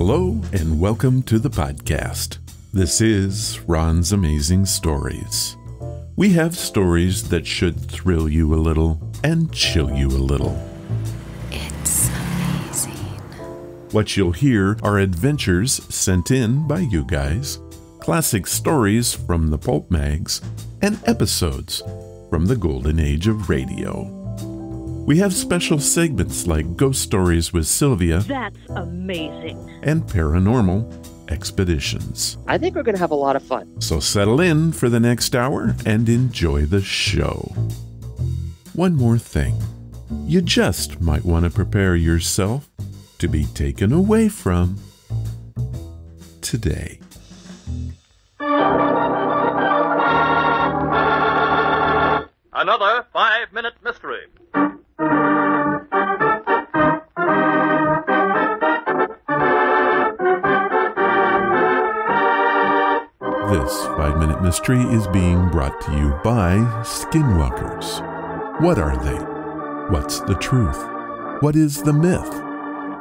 Hello and welcome to the podcast. This is Ron's Amazing Stories. We have stories that should thrill you a little and chill you a little. It's amazing. What you'll hear are adventures sent in by you guys, classic stories from the pulp mags, and episodes from the golden age of radio. We have special segments like Ghost Stories with Sylvia. That's amazing. And Paranormal Expeditions. I think we're going to have a lot of fun. So settle in for the next hour and enjoy the show. One more thing. You just might want to prepare yourself to be taken away from today. Another 5-minute mystery. This 5-minute mystery is being brought to you by Skinwalkers. What are they? What's the truth? What is the myth?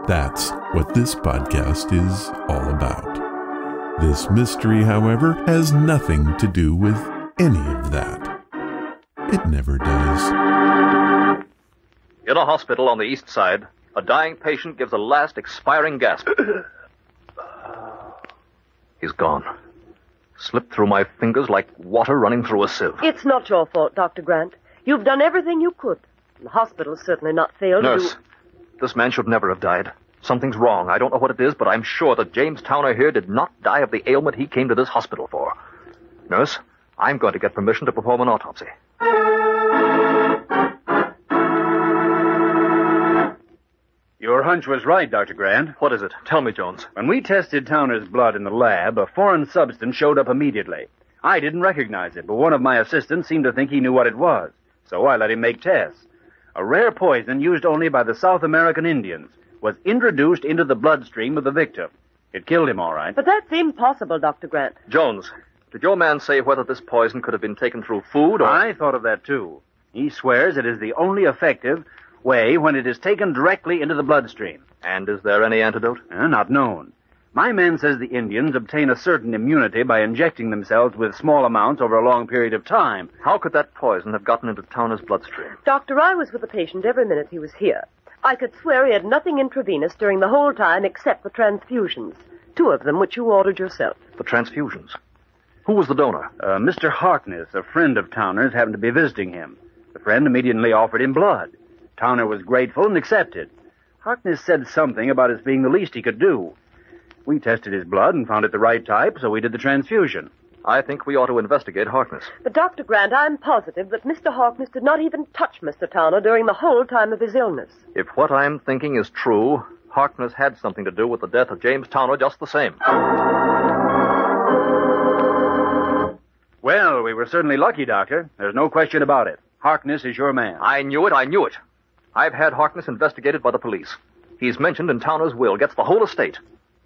That's what this podcast is all about. This mystery, however, has nothing to do with any of that. It never does. In a hospital on the east side, a dying patient gives a last expiring gasp. He's gone. Slipped through my fingers like water running through a sieve. It's not your fault, Dr. Grant. You've done everything you could. The hospital's certainly not failed. Nurse, this man should never have died. Something's wrong. I don't know what it is, but I'm sure that James Towner here did not die of the ailment he came to this hospital for. Nurse, I'm going to get permission to perform an autopsy. Your hunch was right, Dr. Grant. What is it? Tell me, Jones. When we tested Towner's blood in the lab, a foreign substance showed up immediately. I didn't recognize it, but one of my assistants seemed to think he knew what it was, so I let him make tests. A rare poison used only by the South American Indians was introduced into the bloodstream of the victim. It killed him, all right. But that's impossible, Dr. Grant. Jones, did your man say whether this poison could have been taken through food or... I thought of that, too. He swears it is the only effective way when it is taken directly into the bloodstream. And is there any antidote? Not known. My man says the Indians obtain a certain immunity by injecting themselves with small amounts over a long period of time. How could that poison have gotten into Towner's bloodstream? Doctor, I was with the patient every minute he was here. I could swear he had nothing intravenous during the whole time except the transfusions. 2 of them, which you ordered yourself. The transfusions? Who was the donor? Mr. Harkness, a friend of Towner's, happened to be visiting him. The friend immediately offered him blood. Towner was grateful and accepted. Harkness said something about its being the least he could do. We tested his blood and found it the right type, so we did the transfusion. I think we ought to investigate Harkness. But, Dr. Grant, I'm positive that Mr. Harkness did not even touch Mr. Towner during the whole time of his illness. If what I'm thinking is true, Harkness had something to do with the death of James Towner just the same. Well, we were certainly lucky, Doctor. There's no question about it. Harkness is your man. I knew it. I've had Harkness investigated by the police. He's mentioned in Towner's will, gets the whole estate.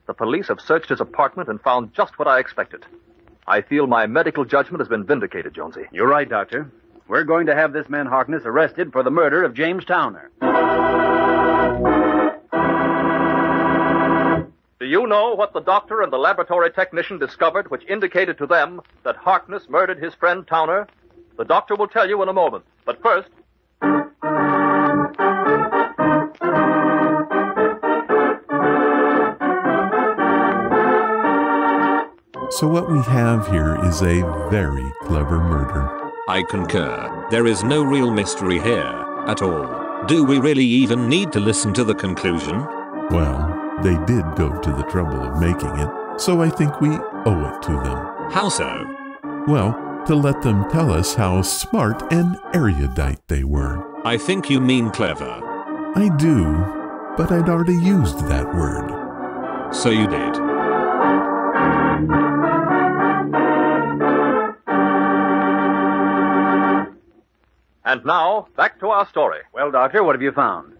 The police have searched his apartment and found just what I expected. I feel my medical judgment has been vindicated, Jonesy. You're right, Doctor. We're going to have this man Harkness arrested for the murder of James Towner. Do you know what the doctor and the laboratory technician discovered which indicated to them that Harkness murdered his friend Towner? The doctor will tell you in a moment. But first... So what we have here is a very clever murder. I concur. There is no real mystery here at all. Do we really even need to listen to the conclusion? Well, they did go to the trouble of making it, so I think we owe it to them. How so? Well, to let them tell us how smart and erudite they were. I think you mean clever. I do, but I'd already used that word. So you did. And now, back to our story. Well, Doctor, what have you found?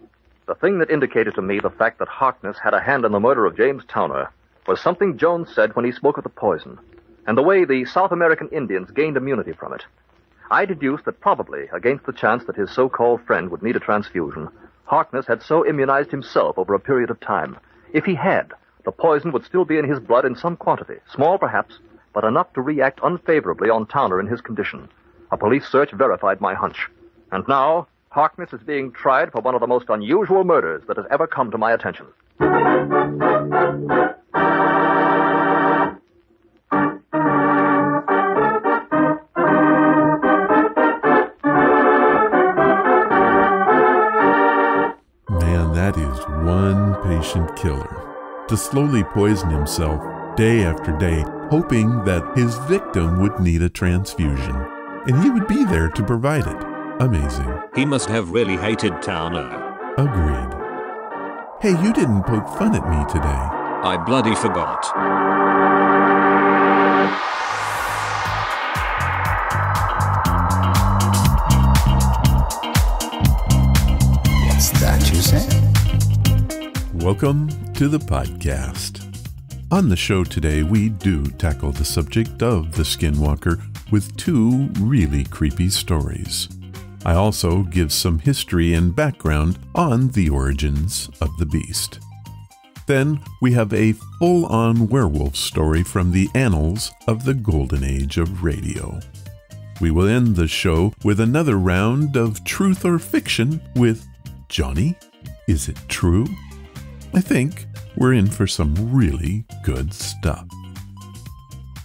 The thing that indicated to me the fact that Harkness had a hand in the murder of James Towner was something Jones said when he spoke of the poison, and the way the South American Indians gained immunity from it. I deduced that probably, against the chance that his so-called friend would need a transfusion, Harkness had so immunized himself over a period of time. If he had, the poison would still be in his blood in some quantity, small perhaps, but enough to react unfavorably on Towner in his condition. A police search verified my hunch. And now, Harkness is being tried for one of the most unusual murders that has ever come to my attention. Man, that is one patient killer. To slowly poison himself day after day, hoping that his victim would need a transfusion, and he would be there to provide it. Amazing. He must have really hated Towner. Agreed. Hey, you didn't poke fun at me today. I bloody forgot. What's that you say? Welcome to the podcast. On the show today, we do tackle the subject of the Skinwalker with two really creepy stories. I also give some history and background on the origins of the beast. Then we have a full-on werewolf story from the annals of the golden age of radio. We will end the show with another round of truth or fiction with Johnny, is it true? I think we're in for some really good stuff.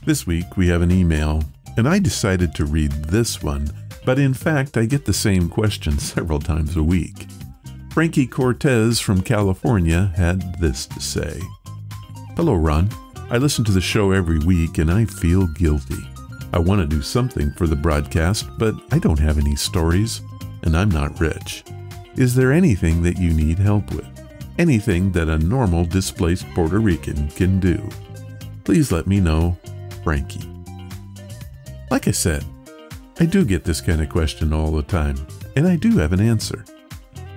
This week we have an email, and I decided to read this one, but in fact I get the same question several times a week. Frankie Cortez from California had this to say. Hello, Ron. I listen to the show every week and I feel guilty. I want to do something for the broadcast, but I don't have any stories, and I'm not rich. Is there anything that you need help with? Anything that a normal displaced Puerto Rican can do? Please let me know, Frankie. Like I said, I do get this kind of question all the time, and I do have an answer.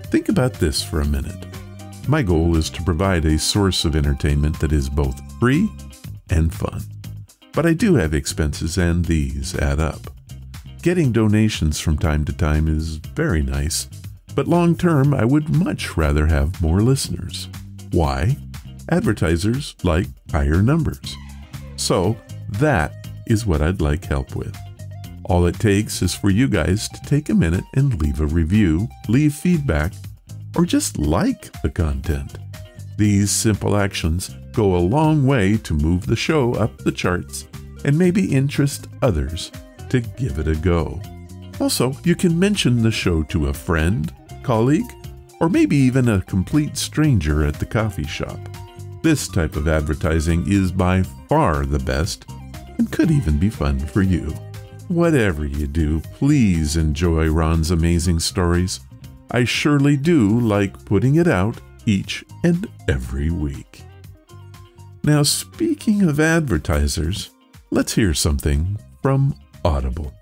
Think about this for a minute. My goal is to provide a source of entertainment that is both free and fun. But I do have expenses, and these add up. Getting donations from time to time is very nice, but long term I would much rather have more listeners. Why? Advertisers like higher numbers. So that is what I'd like help with. All it takes is for you guys to take a minute and leave a review, leave feedback, or just like the content. These simple actions go a long way to move the show up the charts and maybe interest others to give it a go. Also, you can mention the show to a friend, colleague, or maybe even a complete stranger at the coffee shop. This type of advertising is by far the best and could even be fun for you. Whatever you do, please enjoy Ron's amazing stories. I surely do like putting it out each and every week. Now, speaking of advertisers, let's hear something from Audible.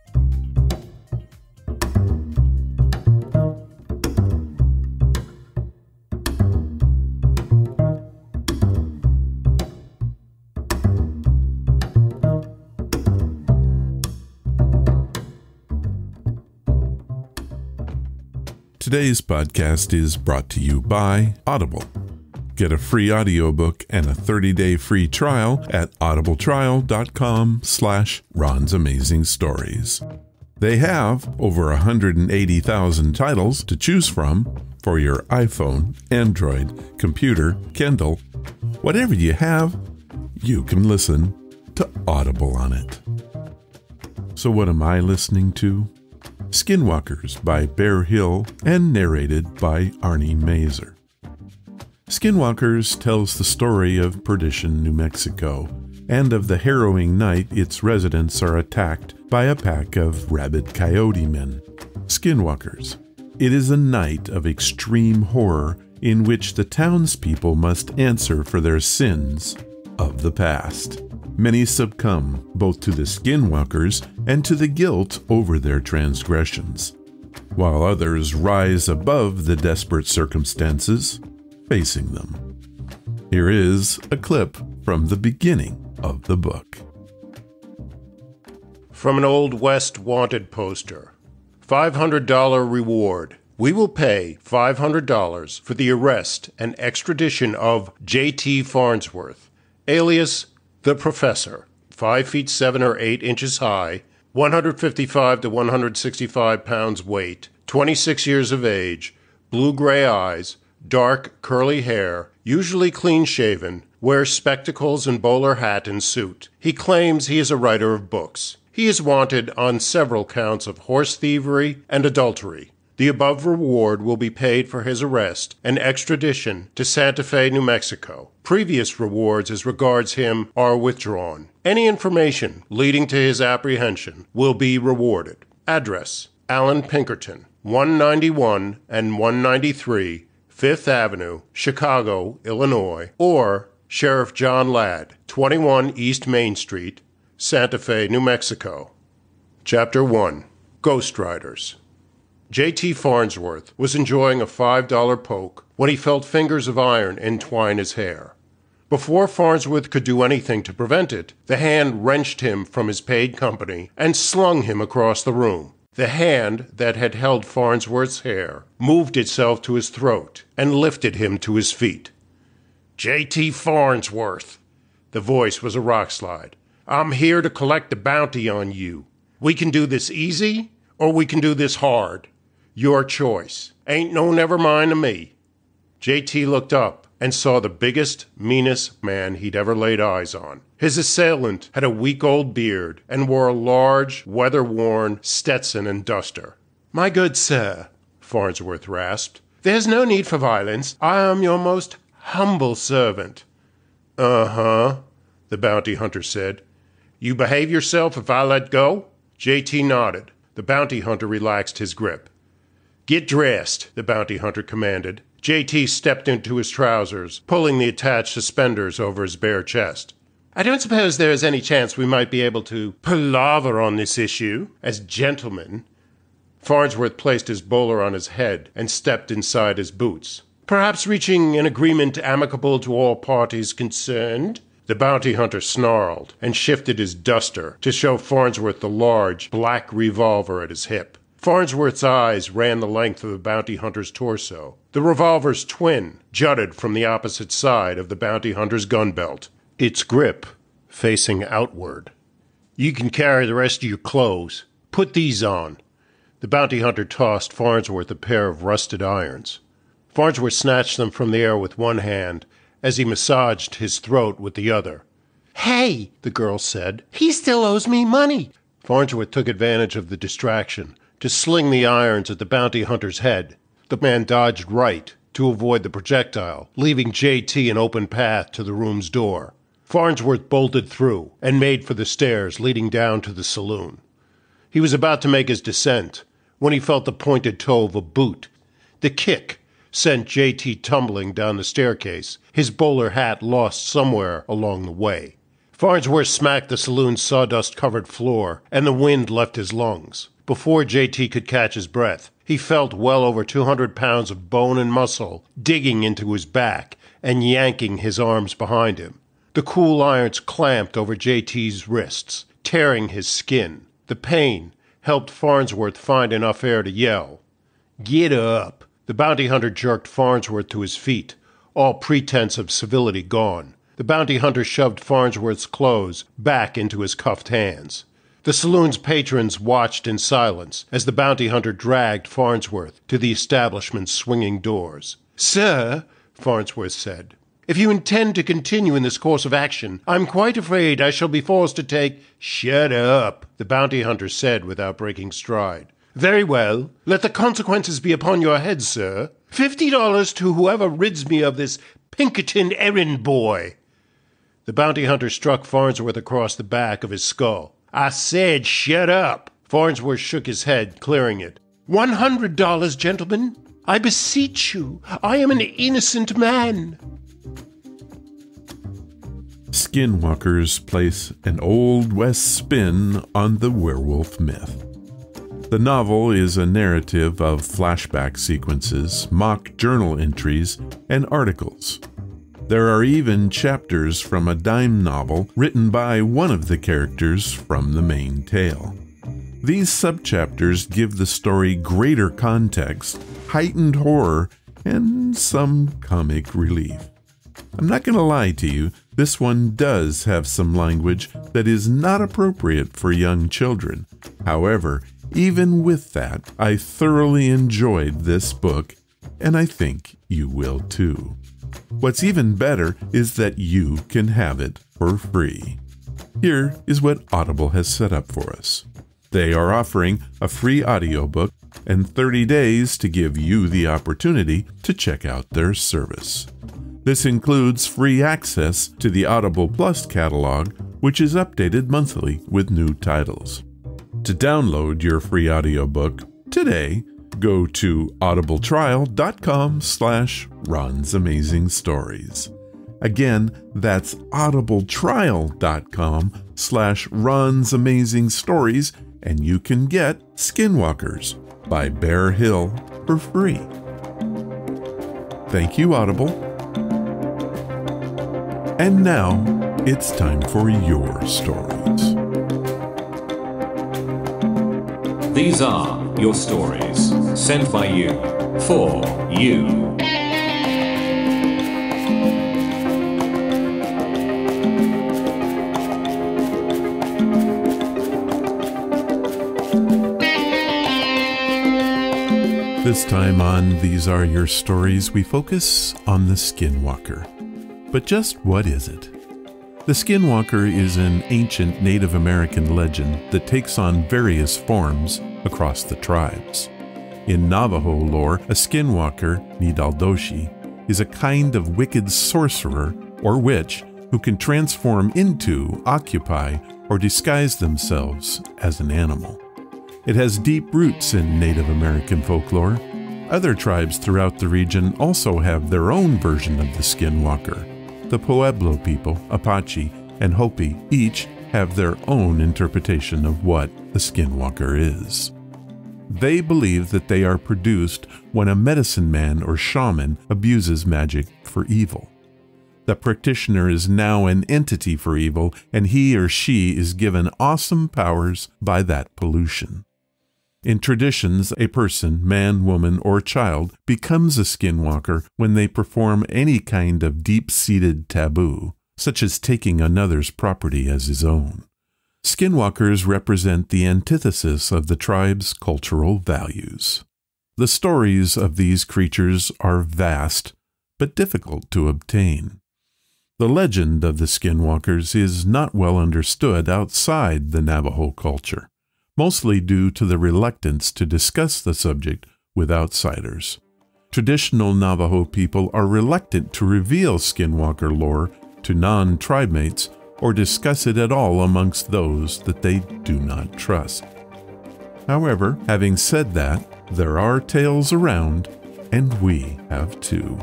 Today's podcast is brought to you by Audible. Get a free audiobook and a 30-day free trial at audibletrial.com/Ron's Amazing Stories. They have over 180,000 titles to choose from for your iPhone, Android, computer, Kindle. Whatever you have, you can listen to Audible on it. So what am I listening to? Skinwalkers by Bear Hill and narrated by Arnie Mazer. Skinwalkers tells the story of Perdition, New Mexico, and of the harrowing night its residents are attacked by a pack of rabid coyote men. Skinwalkers. It is a night of extreme horror in which the townspeople must answer for their sins of the past. Many succumb both to the skinwalkers and to the guilt over their transgressions, while others rise above the desperate circumstances facing them. Here is a clip from the beginning of the book. From an Old West wanted poster. $500 reward. We will pay $500 for the arrest and extradition of J.T. Farnsworth, alias the Professor, 5 feet 7 or 8 inches high, 155 to 165 pounds weight, 26 years of age, blue-gray eyes, dark curly hair, usually clean-shaven, wears spectacles and bowler hat and suit. He claims he is a writer of books. He is wanted on several counts of horse thievery and adultery. The above reward will be paid for his arrest and extradition to Santa Fe, New Mexico. Previous rewards as regards him are withdrawn. Any information leading to his apprehension will be rewarded. Address: Alan Pinkerton, 191 and 193 Fifth Avenue, Chicago, Illinois, or Sheriff John Ladd, 21 East Main Street, Santa Fe, New Mexico. Chapter 1. Ghost Riders. J.T. Farnsworth was enjoying a $5 poke when he felt fingers of iron entwine his hair. Before Farnsworth could do anything to prevent it, the hand wrenched him from his paid company and slung him across the room. The hand that had held Farnsworth's hair moved itself to his throat and lifted him to his feet. J.T. Farnsworth. The voice was a rockslide. I'm here to collect the bounty on you. We can do this easy, or we can do this hard. Your choice. Ain't no never mind to me. J.T. looked up and saw the biggest, meanest man he'd ever laid eyes on. His assailant had a week-old beard and wore a large, weather-worn Stetson and duster. My good sir, Farnsworth rasped, there's no need for violence. I am your most humble servant. Uh-huh, the bounty hunter said. You behave yourself if I let go? J.T. nodded. The bounty hunter relaxed his grip. Get dressed, the bounty hunter commanded. J.T. stepped into his trousers, pulling the attached suspenders over his bare chest. I don't suppose there is any chance we might be able to palaver on this issue, as gentlemen. Farnsworth placed his bowler on his head and stepped inside his boots. Perhaps reaching an agreement amicable to all parties concerned? The bounty hunter snarled and shifted his duster to show Farnsworth the large, black revolver at his hip. Farnsworth's eyes ran the length of the bounty hunter's torso. The revolver's twin jutted from the opposite side of the bounty hunter's gun belt, its grip facing outward. You can carry the rest of your clothes. Put these on. The bounty hunter tossed Farnsworth a pair of rusted irons. Farnsworth snatched them from the air with one hand as he massaged his throat with the other. Hey, the girl said, he still owes me money. Farnsworth took advantage of the distraction to sling the irons at the bounty hunter's head. The man dodged right to avoid the projectile, leaving J.T. an open path to the room's door. Farnsworth bolted through and made for the stairs leading down to the saloon. He was about to make his descent when he felt the pointed toe of a boot. The kick sent J.T. tumbling down the staircase, his bowler hat lost somewhere along the way. Farnsworth smacked the saloon's sawdust-covered floor, and the wind left his lungs. Before J.T. could catch his breath, he felt well over 200 pounds of bone and muscle digging into his back and yanking his arms behind him. The cool irons clamped over J.T.'s wrists, tearing his skin. The pain helped Farnsworth find enough air to yell. Get up! The bounty hunter jerked Farnsworth to his feet, all pretense of civility gone. The bounty hunter shoved Farnsworth's clothes back into his cuffed hands. The saloon's patrons watched in silence as the bounty hunter dragged Farnsworth to the establishment's swinging doors. Sir, Farnsworth said, if you intend to continue in this course of action, I'm quite afraid I shall be forced to take— Shut up, the bounty hunter said without breaking stride. Very well. Let the consequences be upon your head, sir. $50 to whoever rids me of this Pinkerton errand boy. The bounty hunter struck Farnsworth across the back of his skull. I said shut up. Farnsworth shook his head, clearing it. $100, gentlemen. I beseech you. I am an innocent man. Skinwalkers place an Old West spin on the werewolf myth. The novel is a narrative of flashback sequences, mock journal entries, and articles. There are even chapters from a dime novel written by one of the characters from the main tale. These subchapters give the story greater context, heightened horror, and some comic relief. I'm not going to lie to you, this one does have some language that is not appropriate for young children. However, even with that, I thoroughly enjoyed this book, and I think you will too. What's even better is that you can have it for free. Here is what Audible has set up for us. They are offering a free audiobook and 30 days to give you the opportunity to check out their service. This includes free access to the Audible Plus catalog, which is updated monthly with new titles. To download your free audiobook today, go to audibletrial.com/Ron's Amazing Stories. Again, that's audibletrial.com/Ron's Amazing Stories, and you can get Skinwalkers by Bear Hill for free. Thank you, Audible. And now, it's time for your stories. These are your stories, sent by you, for you. This time on These Are Your Stories, we focus on the Skinwalker. But just what is it? The Skinwalker is an ancient Native American legend that takes on various forms across the tribes. In Navajo lore, a Skinwalker, Nidaldoshi, is a kind of wicked sorcerer or witch who can transform into, occupy, or disguise themselves as an animal. It has deep roots in Native American folklore. Other tribes throughout the region also have their own version of the Skinwalker. The Pueblo people, Apache, and Hopi each have their own interpretation of what a Skinwalker is. They believe that they are produced when a medicine man or shaman abuses magic for evil. The practitioner is now an entity for evil, and he or she is given awesome powers by that pollution. In traditions, a person, man, woman, or child, becomes a skinwalker when they perform any kind of deep-seated taboo, such as taking another's property as his own. Skinwalkers represent the antithesis of the tribe's cultural values. The stories of these creatures are vast, but difficult to obtain. The legend of the Skinwalkers is not well understood outside the Navajo culture, mostly due to the reluctance to discuss the subject with outsiders. Traditional Navajo people are reluctant to reveal Skinwalker lore to non-tribe mates or discuss it at all amongst those that they do not trust. However, having said that, there are tales around, and we have too.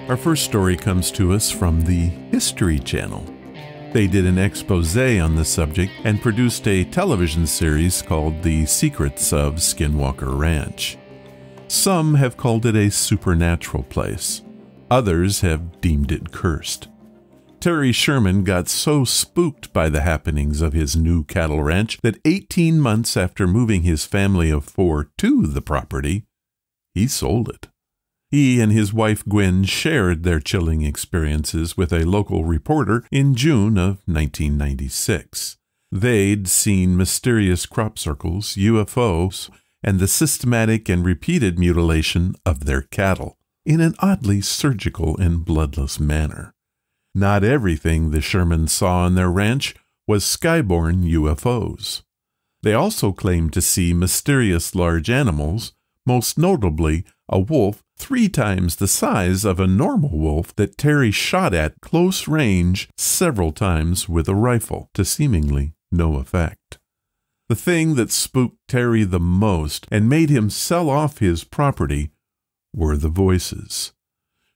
Our first story comes to us from the History Channel. They did an expose on the subject and produced a television series called The Secrets of Skinwalker Ranch. Some have called it a supernatural place. Others have deemed it cursed. Terry Sherman got so spooked by the happenings of his new cattle ranch that 18 months after moving his family of 4 to the property, he sold it. He and his wife Gwen shared their chilling experiences with a local reporter in June of 1996. They'd seen mysterious crop circles, UFOs, and the systematic and repeated mutilation of their cattle in an oddly surgical and bloodless manner. Not everything the Shermans saw on their ranch was skyborne UFOs. They also claimed to see mysterious large animals, most notably a wolf 3 times the size of a normal wolf that Terry shot at close range several times with a rifle to seemingly no effect. The thing that spooked Terry the most and made him sell off his property were the voices.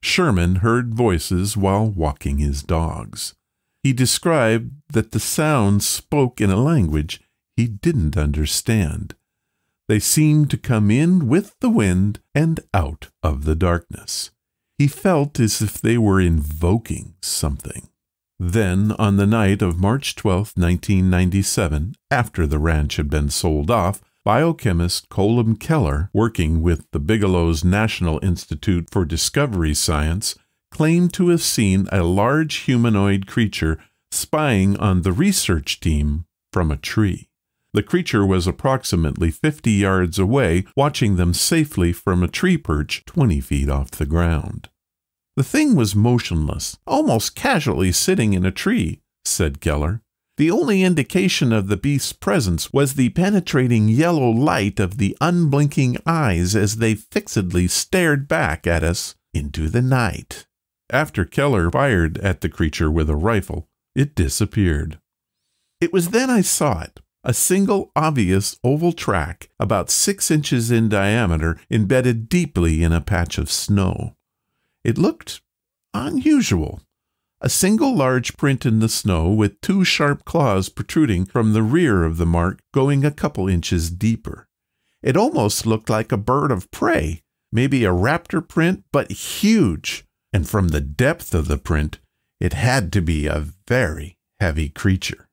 Sherman heard voices while walking his dogs. He described that the sounds spoke in a language he didn't understand. They seemed to come in with the wind and out of the darkness. He felt as if they were invoking something. Then, on the night of March 12, 1997, after the ranch had been sold off, biochemist Colum Keller, working with the Bigelow's National Institute for Discovery Science, claimed to have seen a large humanoid creature spying on the research team from a tree. The creature was approximately 50 yards away, watching them safely from a tree perch 20 feet off the ground. The thing was motionless, almost casually sitting in a tree, said Keller. The only indication of the beast's presence was the penetrating yellow light of the unblinking eyes as they fixedly stared back at us into the night. After Keller fired at the creature with a rifle, it disappeared. It was then I saw it, a single obvious oval track about 6 inches in diameter embedded deeply in a patch of snow. It looked unusual. A single large print in the snow with 2 sharp claws protruding from the rear of the mark going a couple inches deeper. It almost looked like a bird of prey, maybe a raptor print, but huge. And from the depth of the print, it had to be a very heavy creature.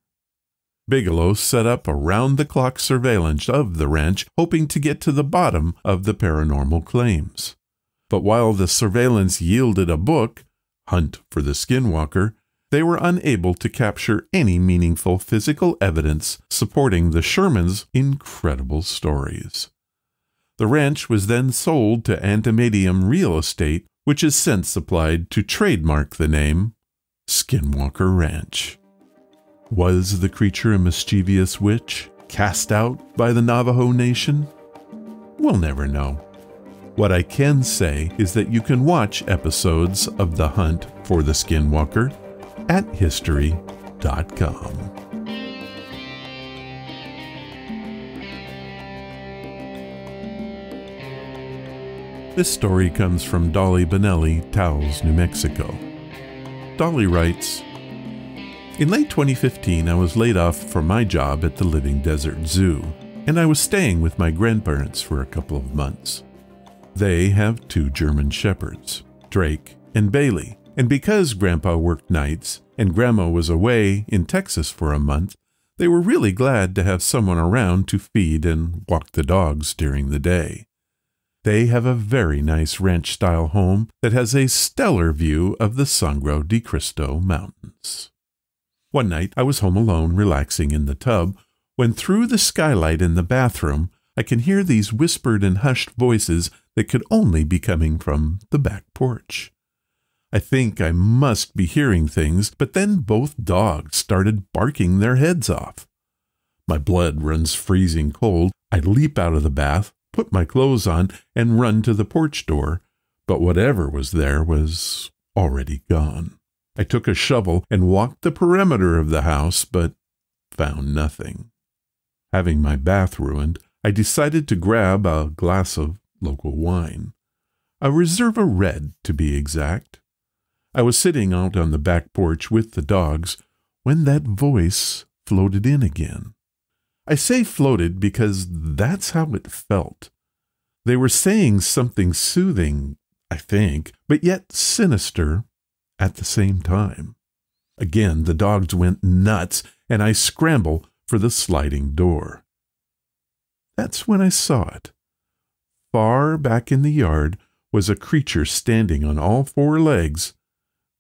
Bigelow set up a round-the-clock surveillance of the ranch, hoping to get to the bottom of the paranormal claims. But while the surveillance yielded a book, Hunt for the Skinwalker, they were unable to capture any meaningful physical evidence supporting the Shermans' incredible stories. The ranch was then sold to Antimedium Real Estate, which has since applied to trademark the name Skinwalker Ranch. Was the creature a mischievous witch cast out by the Navajo Nation? We'll never know. What I can say is that you can watch episodes of The Hunt for the Skinwalker at History.com. This story comes from Dolly Benelli, Taos, New Mexico. Dolly writes, in late 2015, I was laid off from my job at the Living Desert Zoo, and I was staying with my grandparents for a couple of months. They have 2 German shepherds, Drake and Bailey, and because Grandpa worked nights and Grandma was away in Texas for a month, they were really glad to have someone around to feed and walk the dogs during the day. They have a very nice ranch-style home that has a stellar view of the Sangro de Cristo Mountains. One night, I was home alone, relaxing in the tub, when through the skylight in the bathroom, I can hear these whispered and hushed voices that could only be coming from the back porch. I think I must be hearing things, but then both dogs started barking their heads off. My blood runs freezing cold. I leap out of the bath, put my clothes on, and run to the porch door, but whatever was there was already gone. I took a shovel and walked the perimeter of the house, but found nothing. Having my bath ruined, I decided to grab a glass of local wine. A Reserva Red, to be exact. I was sitting out on the back porch with the dogs when that voice floated in again. I say floated because that's how it felt. They were saying something soothing, I think, but yet sinister at the same time. Again, the dogs went nuts, and I scrambled for the sliding door. That's when I saw it. Far back in the yard was a creature standing on all 4 legs,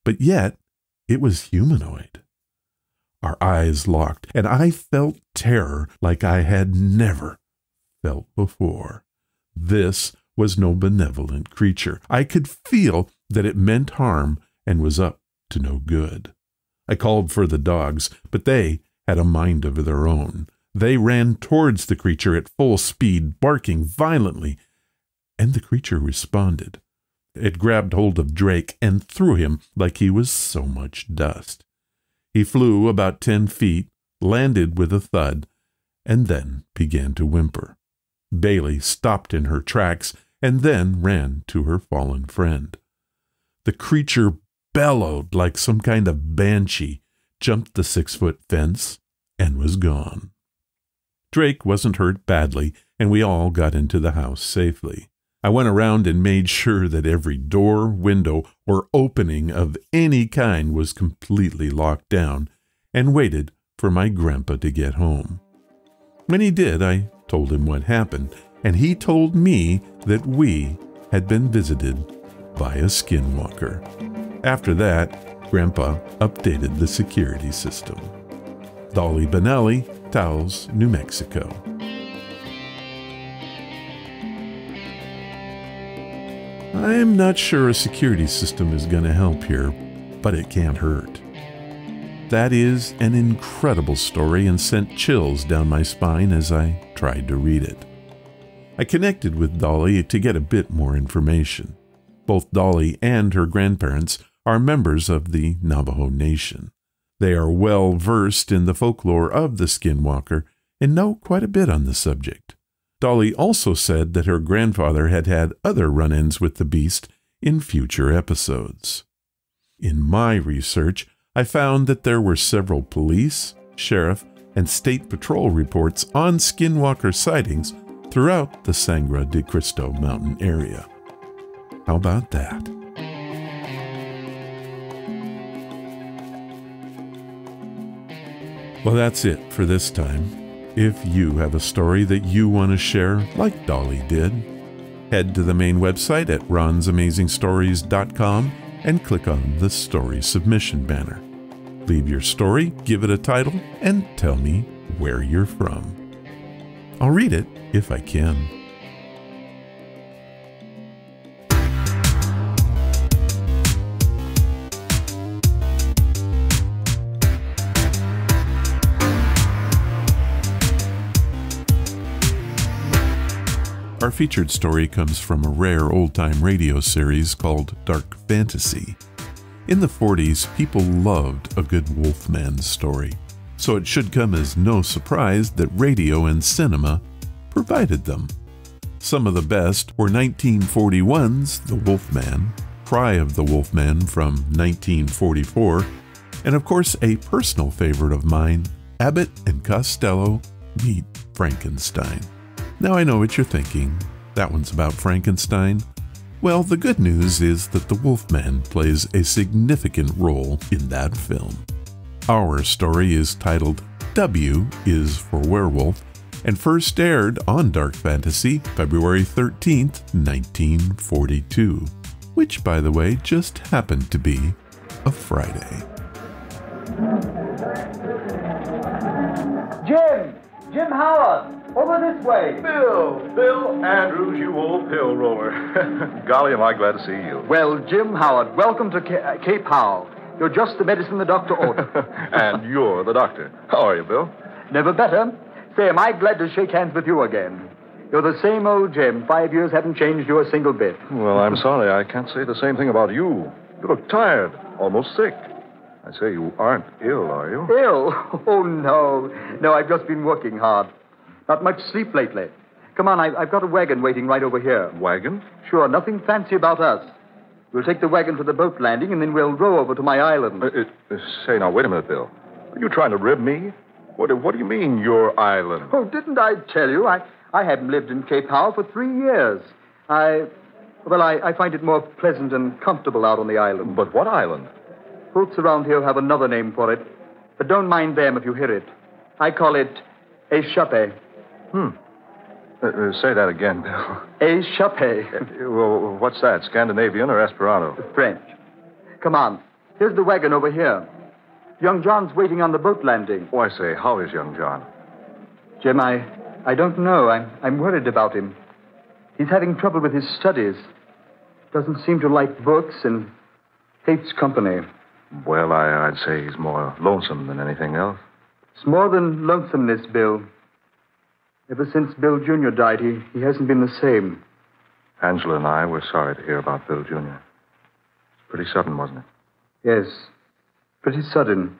but yet it was humanoid. Our eyes locked, and I felt terror like I had never felt before. This was no benevolent creature. I could feel that it meant harm and was up to no good. I called for the dogs, but they had a mind of their own. They ran towards the creature at full speed, barking violently, and the creature responded. It grabbed hold of Drake and threw him like he was so much dust. He flew about 10 feet, landed with a thud, and then began to whimper. Bailey stopped in her tracks and then ran to her fallen friend. The creature bellowed like some kind of banshee, jumped the 6-foot fence, and was gone. Drake wasn't hurt badly, and we all got into the house safely. I went around and made sure that every door, window, or opening of any kind was completely locked down and waited for my grandpa to get home. When he did, I told him what happened, and he told me that we had been visited by a skinwalker. After that, Grandpa updated the security system. Dolly Benelli, Taos, New Mexico. I'm not sure a security system is going to help here, but it can't hurt. That is an incredible story and sent chills down my spine as I tried to read it. I connected with Dolly to get a bit more information. Both Dolly and her grandparents are members of the Navajo Nation. They are well versed in the folklore of the Skinwalker and know quite a bit on the subject. Dolly also said that her grandfather had had other run-ins with the beast in future episodes. In my research, I found that there were several police, sheriff, and state patrol reports on skinwalker sightings throughout the Sangre de Cristo mountain area. How about that? Well, that's it for this time. If you have a story that you want to share, like Dolly did, head to the main website at ronsamazingstories.com and click on the story submission banner. Leave your story, give it a title, and tell me where you're from. I'll read it if I can. Our featured story comes from a rare old-time radio series called Dark Fantasy. In the 40s, people loved a good Wolfman story, so it should come as no surprise that radio and cinema provided them. Some of the best were 1941's The Wolfman, Cry of the Wolfman from 1944, and of course a personal favorite of mine, Abbott and Costello Meet Frankenstein. Now I know what you're thinking. That one's about Frankenstein. Well, the good news is that the Wolfman plays a significant role in that film. Our story is titled W is for Werewolf and first aired on Dark Fantasy February 13th, 1942, which, by the way, just happened to be a Friday. Jim Howard! Over this way. Bill Andrews, you old pill roller. Golly, am I glad to see you. Well, Jim Howard, welcome to Cape Howe. You're just the medicine the doctor ordered. And you're the doctor. How are you, Bill? Never better. Say, am I glad to shake hands with you again. You're the same old Jim. 5 years haven't changed you a single bit. Well, I'm sorry. I can't say the same thing about you. You look tired, almost sick. I say you aren't ill, are you? Ill? Oh, no. No, I've just been working hard. Not much sleep lately. Come on, I've got a wagon waiting right over here. Wagon? Sure, nothing fancy about us. We'll take the wagon to the boat landing, and then we'll row over to my island. Say, now, wait a minute, Bill. Are you trying to rib me? What do you mean, your island? Oh, didn't I tell you? I haven't lived in Cape Howe for 3 years. I find it more pleasant and comfortable out on the island. But what island? Folks around here have another name for it, but don't mind them if you hear it. I call it échappé. Say that again, Bill. Échappé. Well, what's that, Scandinavian or Esperanto? French. Come on. Here's the wagon over here. Young John's waiting on the boat landing. Oh, I say, how is young John? Jim, I don't know. I'm worried about him. He's having trouble with his studies. Doesn't seem to like books and hates company. Well, I'd say he's more lonesome than anything else. It's more than lonesomeness, Bill. Ever since Bill Jr. died, he hasn't been the same. Angela and I were sorry to hear about Bill Jr. It's pretty sudden, wasn't it? Yes, pretty sudden.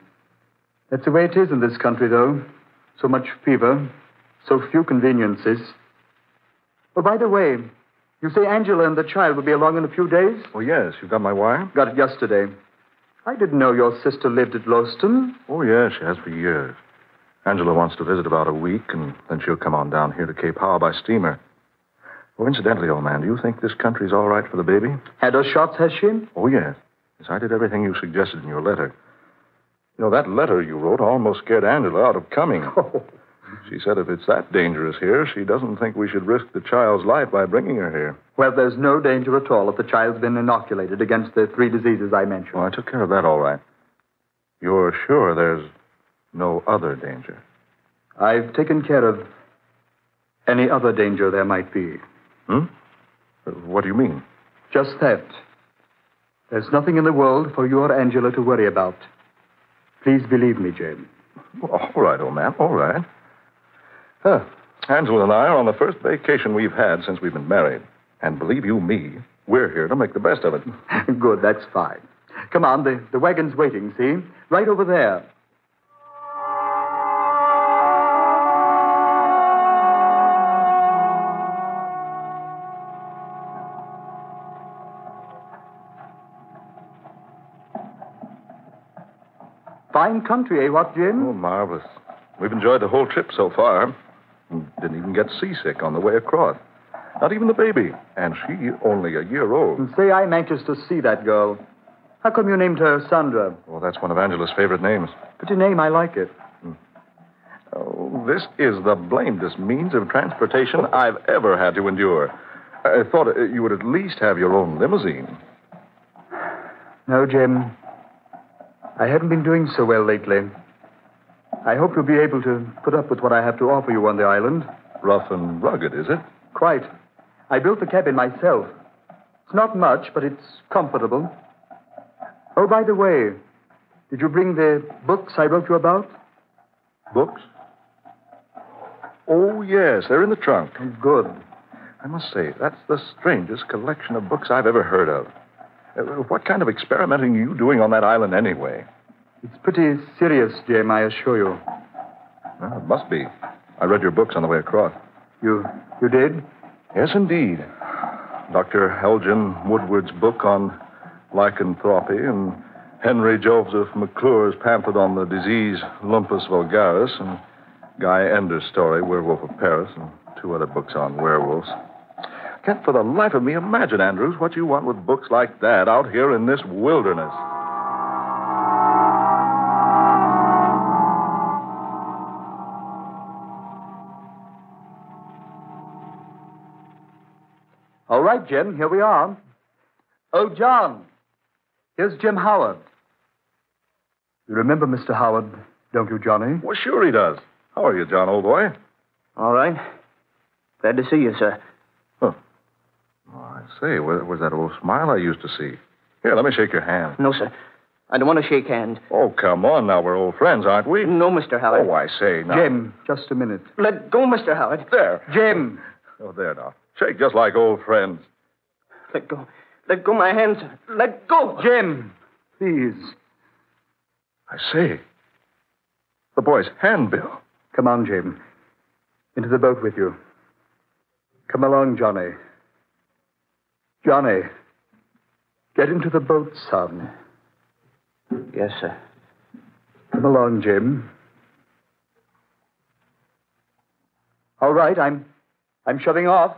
That's the way it is in this country, though. So much fever, so few conveniences. Oh, by the way, you say Angela and the child will be along in a few days? Oh, yes. You got my wire? Got it yesterday. I didn't know your sister lived at Lowston. Oh, yes, she has for years. Angela wants to visit about a week, and then she'll come on down here to Cape Howe by steamer. Oh, incidentally, old man, do you think this country's all right for the baby? Had her shots, has she? Oh, yes. Yes, I did everything you suggested in your letter. You know, that letter you wrote almost scared Angela out of coming. Oh. She said if it's that dangerous here, she doesn't think we should risk the child's life by bringing her here. Well, there's no danger at all if the child's been inoculated against the 3 diseases I mentioned. Oh, I took care of that all right. You're sure there's no other danger? I've taken care of any other danger there might be. What do you mean? Just that. There's nothing in the world for you or Angela to worry about. Please believe me, Jim. Well, all right, old man, all right. Angela and I are on the first vacation we've had since we've been married. And believe you me, we're here to make the best of it. Good, that's fine. Come on, the wagon's waiting, see? Right over there. Fine country, eh, what, Jim? Oh, marvelous. We've enjoyed the whole trip so far. Didn't even get seasick on the way across. Not even the baby. And she only a year old. And say I'm anxious to see that girl. How come you named her Sandra? Oh, that's one of Angela's favorite names. Pretty name, I like it. Oh, this is the blamedest means of transportation I've ever had to endure. I thought you would at least have your own limousine. No, Jim. I haven't been doing so well lately. I hope you'll be able to put up with what I have to offer you on the island. Rough and rugged, is it? Quite. I built the cabin myself. It's not much, but it's comfortable. Oh, by the way, did you bring the books I wrote you about? Books? Oh, yes, they're in the trunk. Good. I must say, that's the strangest collection of books I've ever heard of. What kind of experimenting are you doing on that island anyway? It's pretty serious, Jim, I assure you. Well, it must be. I read your books on the way across. You did? Yes, indeed. Dr. Elgin Woodward's book on lycanthropy and Henry Joseph McClure's pamphlet on the disease Lumpus vulgaris and Guy Ender's story, Werewolf of Paris, and 2 other books on werewolves. Can't for the life of me imagine, Andrews, what you want with books like that out here in this wilderness. All right, Jim, here we are. Oh, John, here's Jim Howard. You remember Mr. Howard, don't you, Johnny? Well, sure he does. How are you, John, old boy? All right. Glad to see you, sir. Huh. Oh, I say, where's that old smile I used to see? Here, let me shake your hand. No, sir. I don't want to shake hands. Oh, come on now. We're old friends, aren't we? No, Mr. Howard. Oh, I say, now. Jim, just a minute. Let go, Mr. Howard. There. Jim. Oh, there now. Shake just like old friends. Let go. Let go my hands, sir. Let go. Jim, please. I say. The boy's handbill. Come on, Jim. Into the boat with you. Come along, Johnny. Johnny, get into the boat, son. Yes, sir. Come along, Jim. All right, I'm shoving off.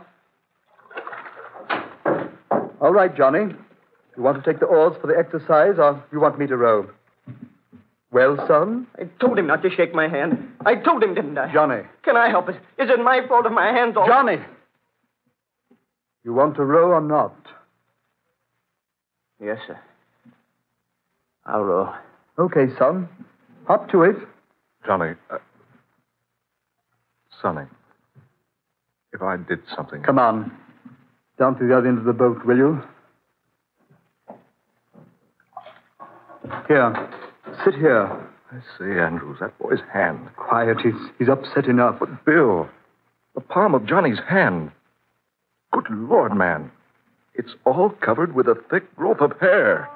All right, Johnny. You want to take the oars for the exercise, or you want me to row? Well, son? I told him not to shake my hand. I told him, didn't I? Johnny. Can I help it? Is it my fault if my hand's all... Johnny! You want to row or not? Yes, sir. I'll row. Okay, son. Hop to it. Johnny, Sonny, if I did something... Come on. Down to the other end of the boat, will you? Here. Sit here. I say, Andrews, that boy's hand. Quiet. He's upset enough. But, Bill, the palm of Johnny's hand. Good Lord, man. It's all covered with a thick growth of hair.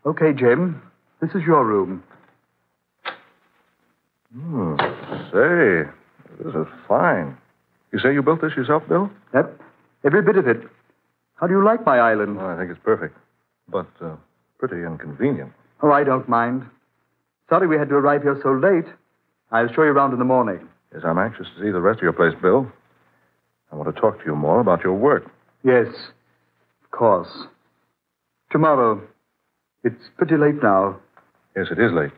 Okay, Jim. This is your room. Say, this is fine. You say you built this yourself, Bill? Yep. Every bit of it. How do you like my island? Oh, I think it's perfect, but pretty inconvenient. Oh, I don't mind. Sorry we had to arrive here so late. I'll show you around in the morning. Yes, I'm anxious to see the rest of your place, Bill. I want to talk to you more about your work. Yes, of course. Tomorrow. It's pretty late now. Yes, it is late.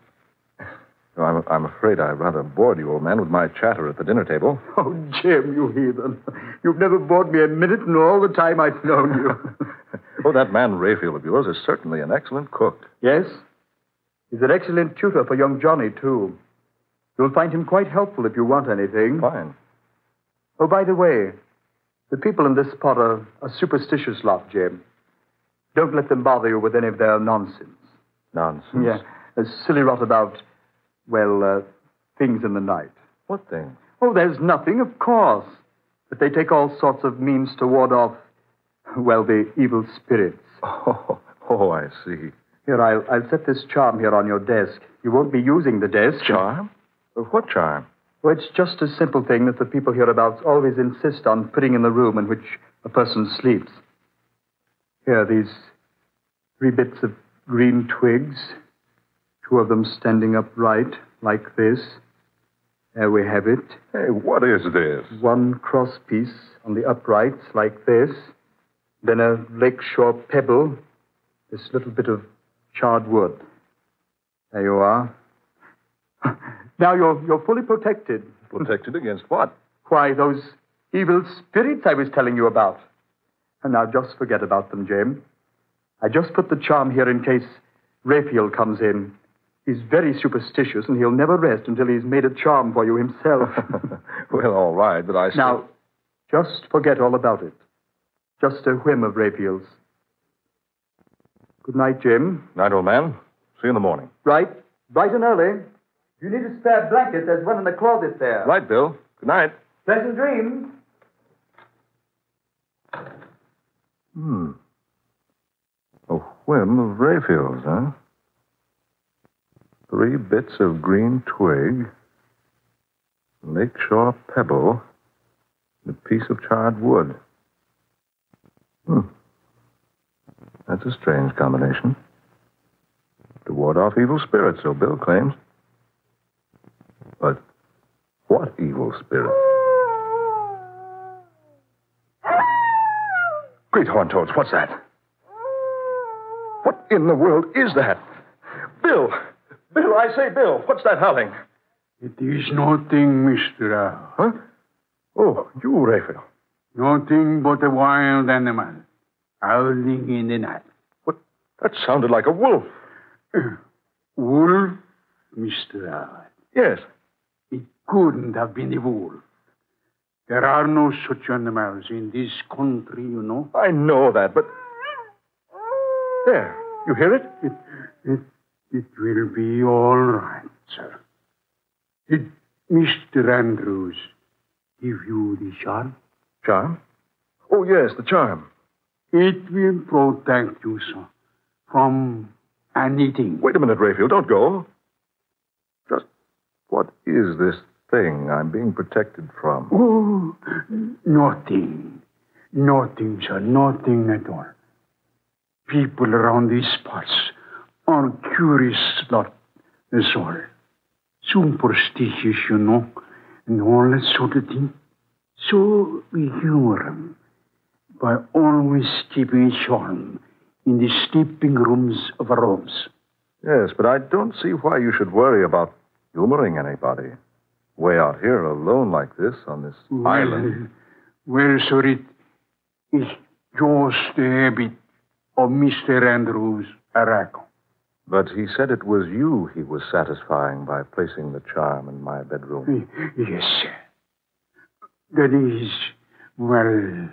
I'm afraid I rather bored you, old man, with my chatter at the dinner table. Oh, Jim, you heathen. You've never bored me a minute in all the time I've known you. Oh, that man Rayfield of yours is certainly an excellent cook. Yes? He's an excellent tutor for young Johnny, too. You'll find him quite helpful if you want anything. Fine. Oh, by the way, the people in this spot are a superstitious lot, Jim. Don't let them bother you with any of their nonsense. Nonsense? Yeah, a silly rot about, things in the night. What thing? Oh, there's nothing, of course. But they take all sorts of means to ward off, the evil spirits. Oh, I see. Here, I'll set this charm here on your desk. You won't be using the desk. Charm? What charm? Well, it's just a simple thing that the people hereabouts always insist on putting in the room in which a person sleeps. Here, these 3 bits of green twigs, 2 of them standing upright like this. There we have it. Hey, what is this? 1 cross piece on the uprights like this. Then a lakeshore pebble. This little bit of charred wood. There you are. Now you're fully protected. Protected against what? Why, those evil spirits I was telling you about. And now just forget about them, Jim. I just put the charm here in case Rayfield comes in. He's very superstitious, and he'll never rest until he's made a charm for you himself. Well, all right, but I still... Now, just forget all about it. Just a whim of Rayfield's. Good night, Jim. Night, old man. See you in the morning. Right. Bright and early. If you need a spare blanket, there's one in the closet there. Right, Bill. Good night. Pleasant dreams. A whim of Rayfield's, huh? 3 bits of green twig, lakeshore pebble, and a piece of charred wood. That's a strange combination. To ward off evil spirits, so Bill claims. But what evil spirit? Great horn toads, what's that? What in the world is that? Bill! Bill, I say, Bill, what's that howling? It is nothing, Mr. Huh? Oh, you, Rayfield. Nothing but a wild animal howling in the night. What? That sounded like a wolf. Wolf, Mr. Yes. It couldn't have been a wolf. There are no such animals in this country, you know. I know that, but... There, you hear it? It will be all right, sir. Did Mr. Andrews give you the charm? Charm? Oh, yes, the charm. It will protect you, sir, from anything. Wait a minute, Rayfield, don't go. Just what is this thing I'm being protected from? Oh, nothing. Nothing, sir, nothing at all. People around these spots are curious lot, that's all. Superstitious, you know, and all that sort of thing. So we humor them by always keeping a charm in the sleeping rooms of our homes. Yes, but I don't see why you should worry about humoring anybody. Way out here alone like this on this island. Well, sir, it is just a habit of Mr. Andrews, I reckon. But he said it was you he was satisfying by placing the charm in my bedroom. Yes, sir. That is, well,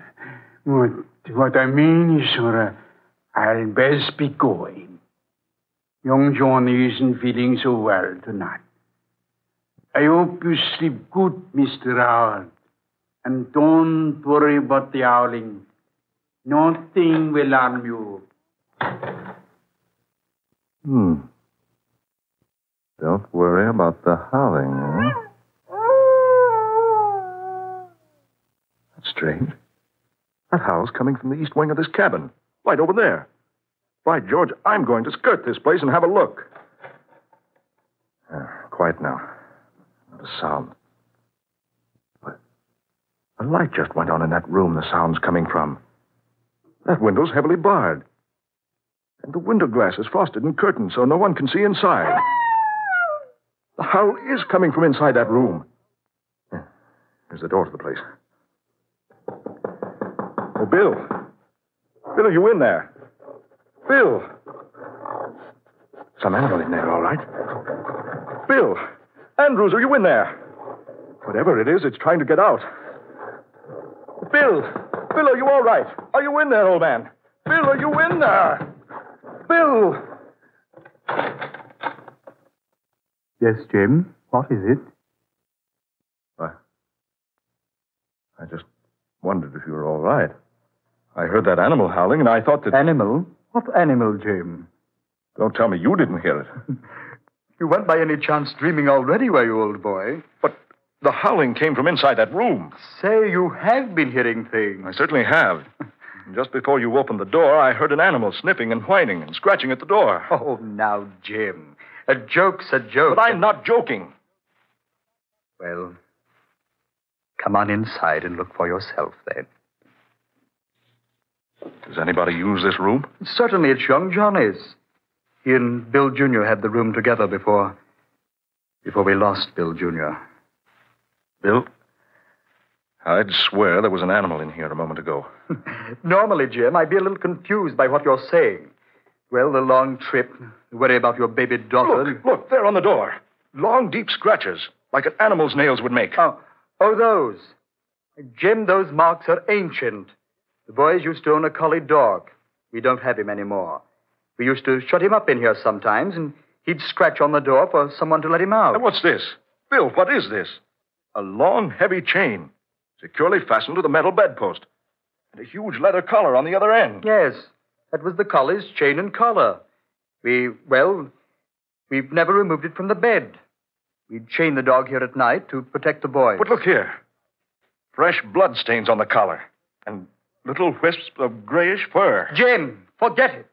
what I mean is, sir, I'll best be going. Young Johnny isn't feeling so well tonight. I hope you sleep good, Mr. Howard. And don't worry about the howling. Nothing will harm you. Don't worry about the howling, eh? That's strange. That howl's coming from the east wing of this cabin, right over there. By George, I'm going to skirt this place and have a look. Quiet now. Not a sound. But a light just went on in that room the sound's coming from. That window's heavily barred. And the window glass is frosted and curtained so no one can see inside. The howl is coming from inside that room. Here's the door to the place. Oh, Bill. Bill, are you in there? Bill. Some animal in there, all right. Bill. Andrews, are you in there? Whatever it is, it's trying to get out. Bill. Bill, are you all right? Are you in there, old man? Bill, are you in there? Bill. Yes, Jim. What is it? I just wondered if you were all right. I heard that animal howling, and I thought that... Animal? What animal, Jim? Don't tell me you didn't hear it. You weren't by any chance dreaming already, were you, old boy? But the howling came from inside that room. Say, you have been hearing things. I certainly have. Just before you opened the door, I heard an animal sniffing and whining and scratching at the door. Oh, now, Jim. A joke's a joke. But I'm not joking. Well, come on inside and look for yourself, then. Does anybody use this room? Certainly, it's young Johnny's. He and Bill Jr. had the room together before we lost Bill Jr. Bill? I'd swear there was an animal in here a moment ago. Normally, Jim, I'd be a little confused by what you're saying. Well, the long trip, the worry about your baby daughter... Look, there on the door. Long, deep scratches, like an animal's nails would make. Oh, those. Jim, those marks are ancient. The boys used to own a collie dog. We don't have him anymore. We used to shut him up in here sometimes, and he'd scratch on the door for someone to let him out. Now, what's this? Bill, what is this? A long, heavy chain, securely fastened to the metal bedpost, and a huge leather collar on the other end. Yes, that was the collie's chain and collar. We've never removed it from the bed. We'd chain the dog here at night to protect the boys. But look here. Fresh blood stains on the collar, and little wisps of grayish fur. Jim, forget it.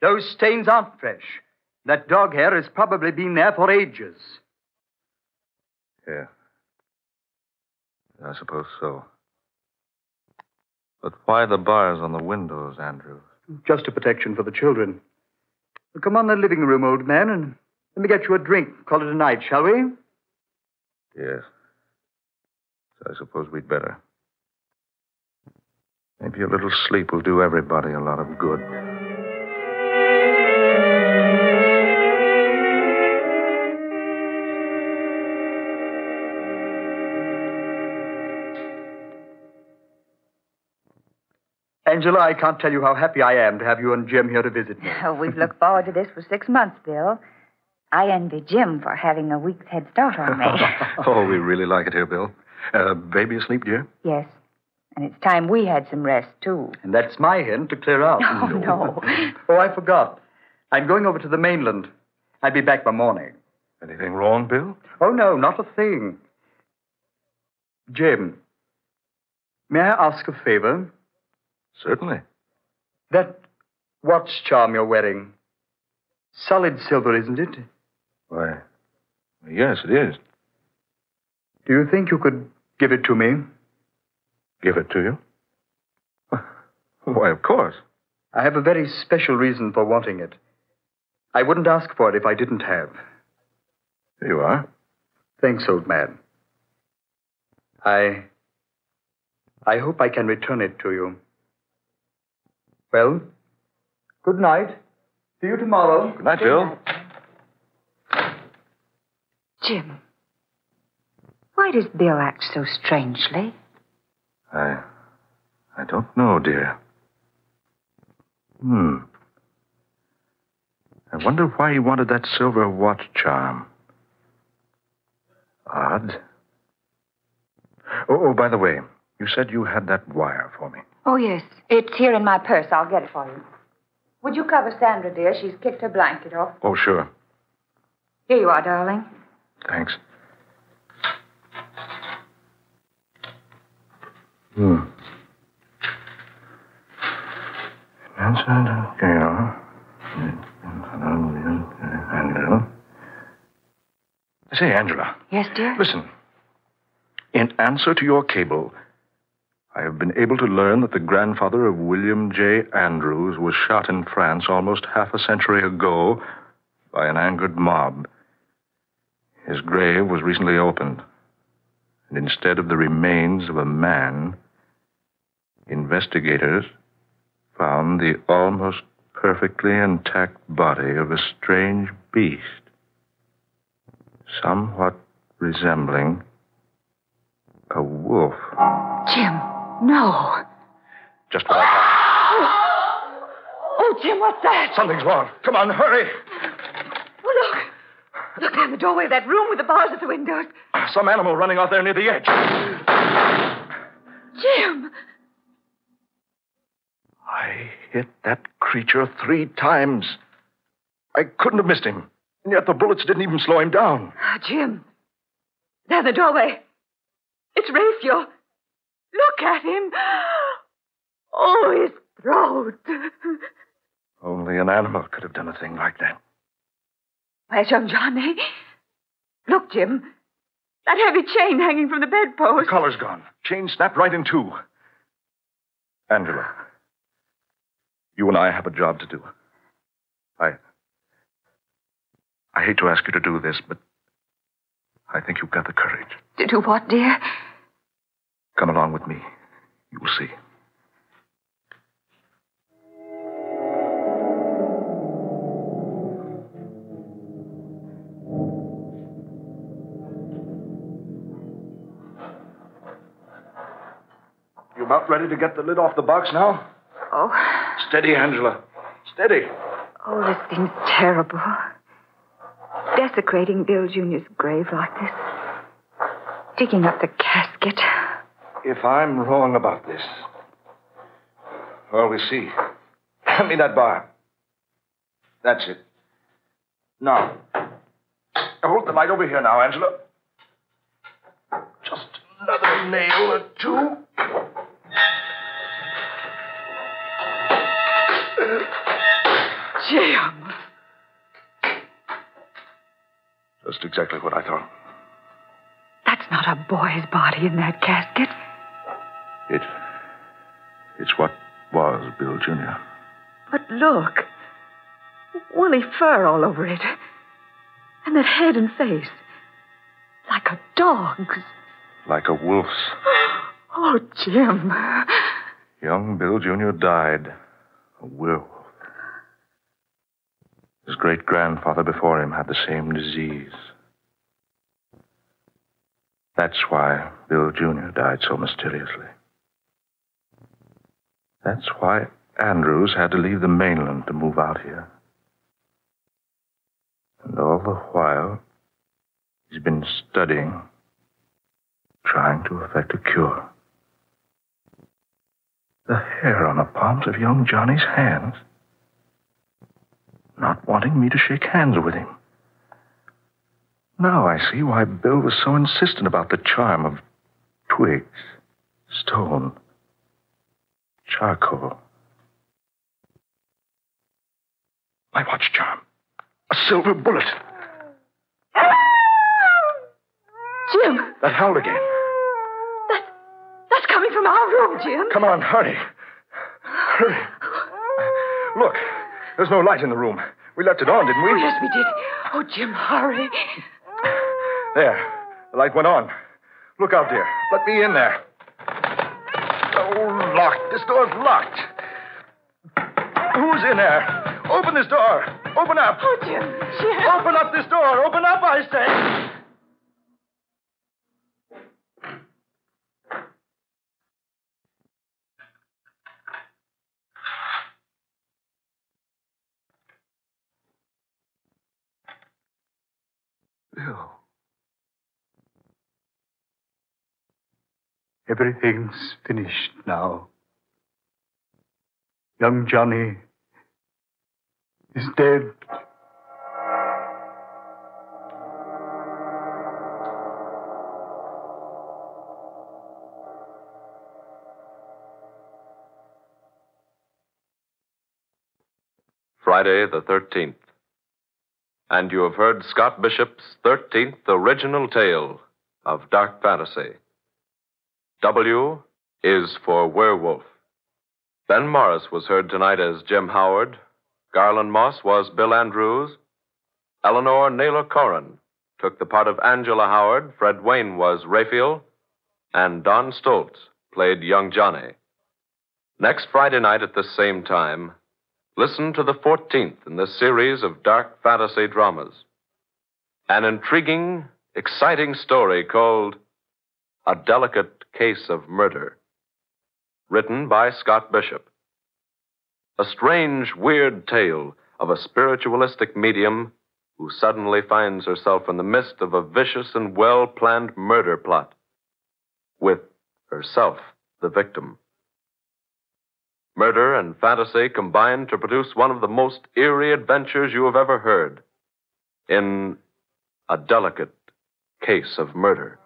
Those stains aren't fresh. That dog hair has probably been there for ages. Yeah. I suppose so. But why the bars on the windows, Andrew? Just a protection for the children. Well, come on the living room, old man, and let me get you a drink. Call it a night, shall we? Yes. So I suppose we'd better. Maybe a little sleep will do everybody a lot of good. Angela, I can't tell you how happy I am to have you and Jim here to visit me. Oh, we've looked forward to this for 6 months, Bill. I envy Jim for having a week's head start on me. Oh, we really like it here, Bill. Baby asleep, dear? Yes. And it's time we had some rest, too. And that's my hint to clear out. Oh, no. Oh, I forgot. I'm going over to the mainland. I'll be back by morning. Anything wrong, Bill? Oh, no, not a thing. Jim, may I ask a favor? Certainly. That watch charm you're wearing, solid silver, isn't it? Why, yes, it is. Do you think you could give it to me? Give it to you? Why, of course. I have a very special reason for wanting it. I wouldn't ask for it if I didn't have. Here you are. Thanks, old man. I hope I can return it to you. Well, good night. See you tomorrow. Good night, Bill. Jim, why does Bill act so strangely? I don't know, dear. I wonder why he wanted that silver watch charm. Odd. Oh, by the way, you said you had that wire for me. Oh, yes. It's here in my purse. I'll get it for you. Would you cover Sandra, dear? She's kicked her blanket off. Oh, sure. Here you are, darling. Thanks. Say, Angela. Yes, dear? Listen. In answer to your cable, I have been able to learn that the grandfather of William J. Andrews was shot in France almost half a century ago by an angered mob. His grave was recently opened, and instead of the remains of a man, investigators found the almost perfectly intact body of a strange beast, somewhat resembling a wolf. Jim, no. Just what I thought. Oh, Jim, what's that? Something's wrong. Come on, hurry. Oh, look. Look down the doorway of that room with the bars at the windows. Some animal running out there near the edge. Jim! I hit that creature 3 times. I couldn't have missed him. And yet the bullets didn't even slow him down. Jim. There in the doorway. It's Raphael. Look at him. Oh, his throat. Only an animal could have done a thing like that. Where's young Johnny? Look, Jim. That heavy chain hanging from the bedpost. The collar's gone. Chain snapped right in 2. Angela, you and I have a job to do. I hate to ask you to do this, but I think you've got the courage. To do what, dear? Come along with me. You will see. You about ready to get the lid off the box now? Oh. Steady, Angela. Steady. Oh, this seems terrible. Desecrating Bill Jr.'s grave like this. Digging up the casket. If I'm wrong about this, well, we'll see. Hand me that bar. That's it. Now, hold the light over here now, Angela. Just another nail or 2. Jim. Just exactly what I thought. That's not a boy's body in that casket. It's what was Bill Jr. But look. Woolly fur all over it. And that head and face. Like a dog's. Like a wolf's. Oh, Jim. Young Bill Jr. died. A werewolf. His great-grandfather before him had the same disease. That's why Bill Jr. died so mysteriously. That's why Andrews had to leave the mainland to move out here. And all the while, he's been studying, trying to effect a cure. The hair on the palms of young Johnny's hands. Not wanting me to shake hands with him. Now I see why Bill was so insistent about the charm of twigs, stone, charcoal. My watch charm. A silver bullet. Jim! That howled again. That's coming from our room, Jim. Come on, hurry. Hurry. Look, there's no light in the room. We left it on, didn't we? Oh, yes, we did. Oh, Jim, hurry. There. The light went on. Look out, dear. Let me in there. Oh, locked. This door's locked. Who's in there? Open this door. Open up. Oh, Jim. Open up this door. Open up, I say. Bill. Everything's finished now. Young Johnny is dead. Friday the 13th. And you have heard Scott Bishop's 13th original tale of dark fantasy. W is for Werewolf. Ben Morris was heard tonight as Jim Howard. Garland Moss was Bill Andrews. Eleanor Naylor Corrin took the part of Angela Howard. Fred Wayne was Raphael. And Don Stoltz played young Johnny. Next Friday night at this same time, listen to the 14th in this series of dark fantasy dramas. An intriguing, exciting story called A Delicate Case of Murder, written by Scott Bishop. A strange, weird tale of a spiritualistic medium who suddenly finds herself in the midst of a vicious and well-planned murder plot, with herself the victim. Murder and fantasy combine to produce one of the most eerie adventures you have ever heard in A Delicate Case of Murder.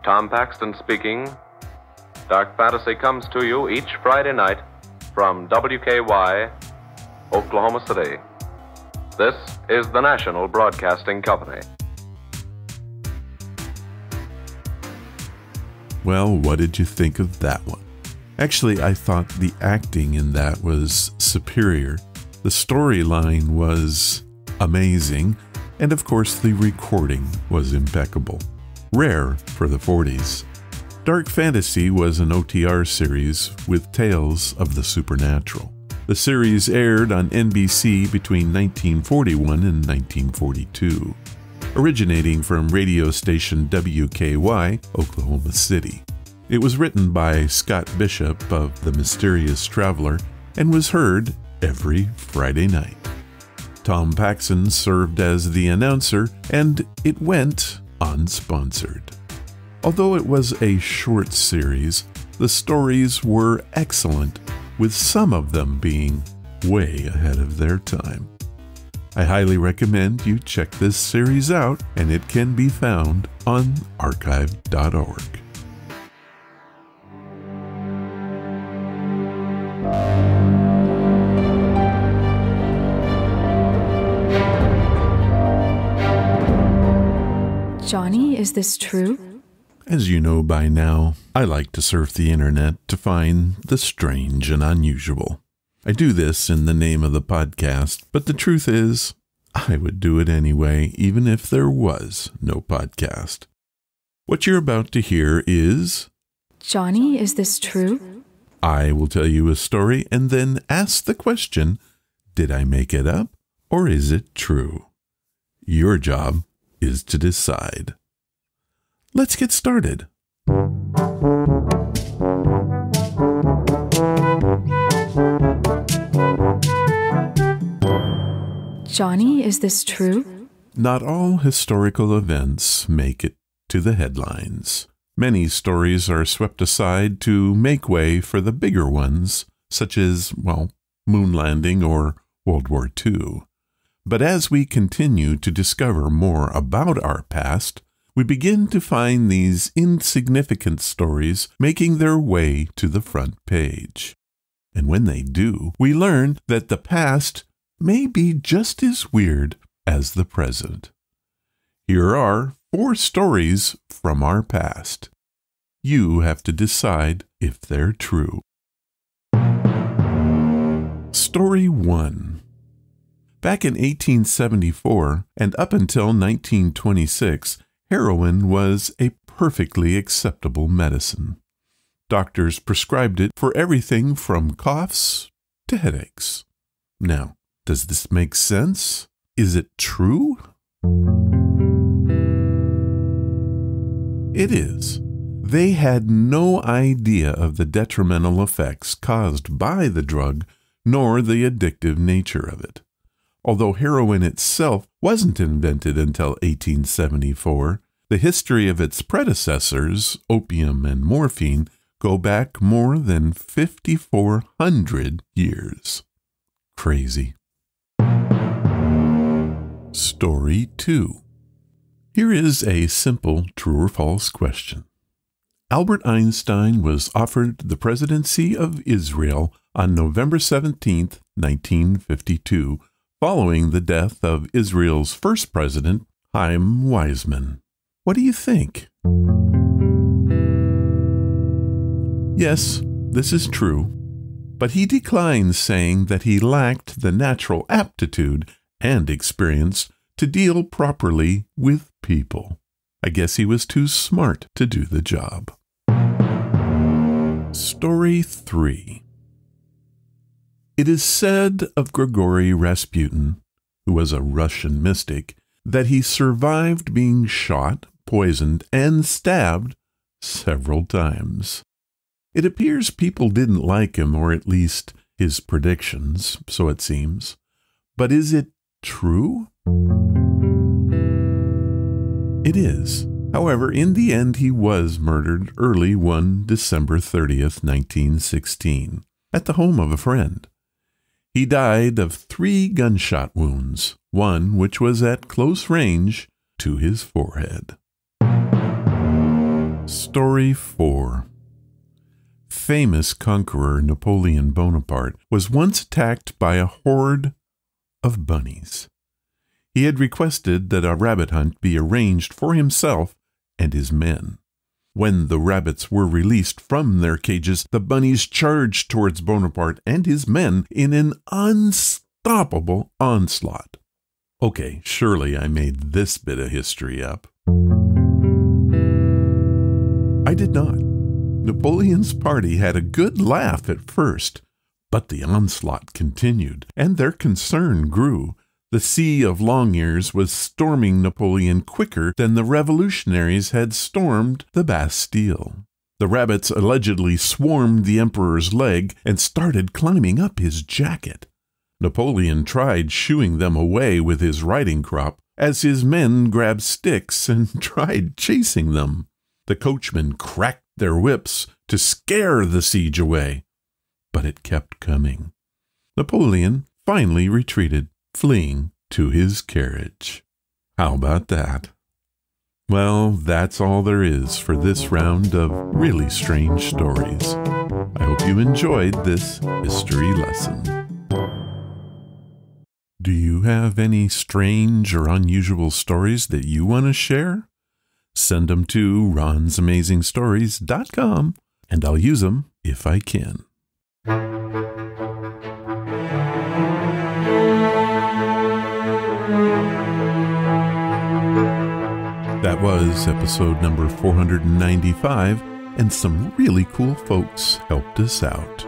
Tom Paxton speaking. Dark Fantasy comes to you each Friday night from WKY, Oklahoma City. This is the National Broadcasting Company. Well, what did you think of that one? Actually, I thought the acting in that was superior. The storyline was amazing, and of course the recording was impeccable. Rare for the 40s. Dark Fantasy was an OTR series with tales of the supernatural. The series aired on NBC between 1941 and 1942, originating from radio station WKY, Oklahoma City. It was written by Scott Bishop of The Mysterious Traveler and was heard every Friday night. Tom Paxton served as the announcer, and it went unsponsored. Although it was a short series, the stories were excellent, with some of them being way ahead of their time. I highly recommend you check this series out, and it can be found on archive.org. Johnny, is this true? As you know by now, I like to surf the internet to find the strange and unusual. I do this in the name of the podcast, but the truth is, I would do it anyway, even if there was no podcast. What you're about to hear is... Johnny, is this true? I will tell you a story and then ask the question, did I make it up or is it true? Your job is to decide. Let's get started. Johnny, is this true? Not all historical events make it to the headlines. Many stories are swept aside to make way for the bigger ones, such as, well, moon landing or World War II. But as we continue to discover more about our past, we begin to find these insignificant stories making their way to the front page. And when they do, we learn that the past may be just as weird as the present. Here are 4 stories from our past. You have to decide if they're true. Story 1. Back in 1874 and up until 1926, heroin was a perfectly acceptable medicine. Doctors prescribed it for everything from coughs to headaches. Now, does this make sense? Is it true? It is. They had no idea of the detrimental effects caused by the drug, nor the addictive nature of it. Although heroin itself wasn't invented until 1874, the history of its predecessors, opium and morphine, go back more than 5,400 years. Crazy. Story 2. Here is a simple true or false question. Albert Einstein was offered the presidency of Israel on November 17, 1952, following the death of Israel's first president, Chaim Weizmann. What do you think? Yes, this is true, but he declined, saying that he lacked the natural aptitude and experience to deal properly with people. I guess he was too smart to do the job. Story 3. It is said of Grigory Rasputin, who was a Russian mystic, that he survived being shot, poisoned, and stabbed several times. It appears people didn't like him, or at least his predictions, so it seems. But is it true? It is. However, in the end, he was murdered early one December 30th, 1916, at the home of a friend. He died of 3 gunshot wounds, one which was at close range to his forehead. Story 4. Famous conqueror Napoleon Bonaparte was once attacked by a horde of bunnies. He had requested that a rabbit hunt be arranged for himself and his men. When the rabbits were released from their cages, the bunnies charged towards Bonaparte and his men in an unstoppable onslaught. Okay, surely I made this bit of history up. I did not. Napoleon's party had a good laugh at first, but the onslaught continued, and their concern grew. The Sea of Long Ears was storming Napoleon quicker than the revolutionaries had stormed the Bastille. The rabbits allegedly swarmed the emperor's leg and started climbing up his jacket. Napoleon tried shooing them away with his riding crop as his men grabbed sticks and tried chasing them. The coachmen cracked their whips to scare the siege away, but it kept coming. Napoleon finally retreated, fleeing to his carriage. How about that? Well, that's all there is for this round of really strange stories. I hope you enjoyed this history lesson. Do you have any strange or unusual stories that you want to share? Send them to ronsamazingstories.com, and I'll use them if I can. That was episode number 495, and some really cool folks helped us out.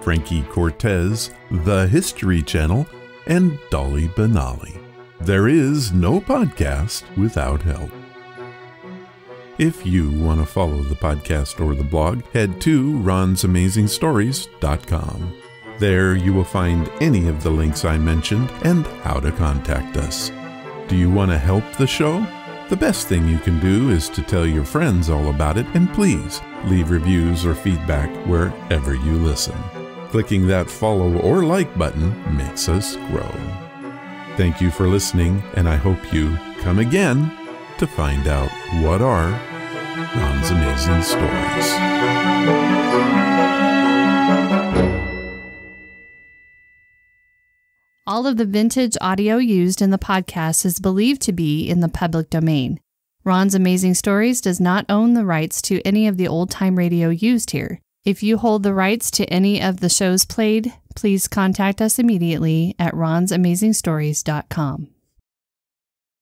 Frankie Cortez, The History Channel, and Dolly Benally. There is no podcast without help. If you want to follow the podcast or the blog, head to ronsamazingstories.com. There you will find any of the links I mentioned and how to contact us. Do you want to help the show? The best thing you can do is to tell your friends all about it, and please leave reviews or feedback wherever you listen. Clicking that follow or like button makes us grow. Thank you for listening, and I hope you come again to find out what are Ron's Amazing Stories. All of the vintage audio used in the podcast is believed to be in the public domain. Ron's Amazing Stories does not own the rights to any of the old-time radio used here. If you hold the rights to any of the shows played, please contact us immediately at ronsamazingstories.com.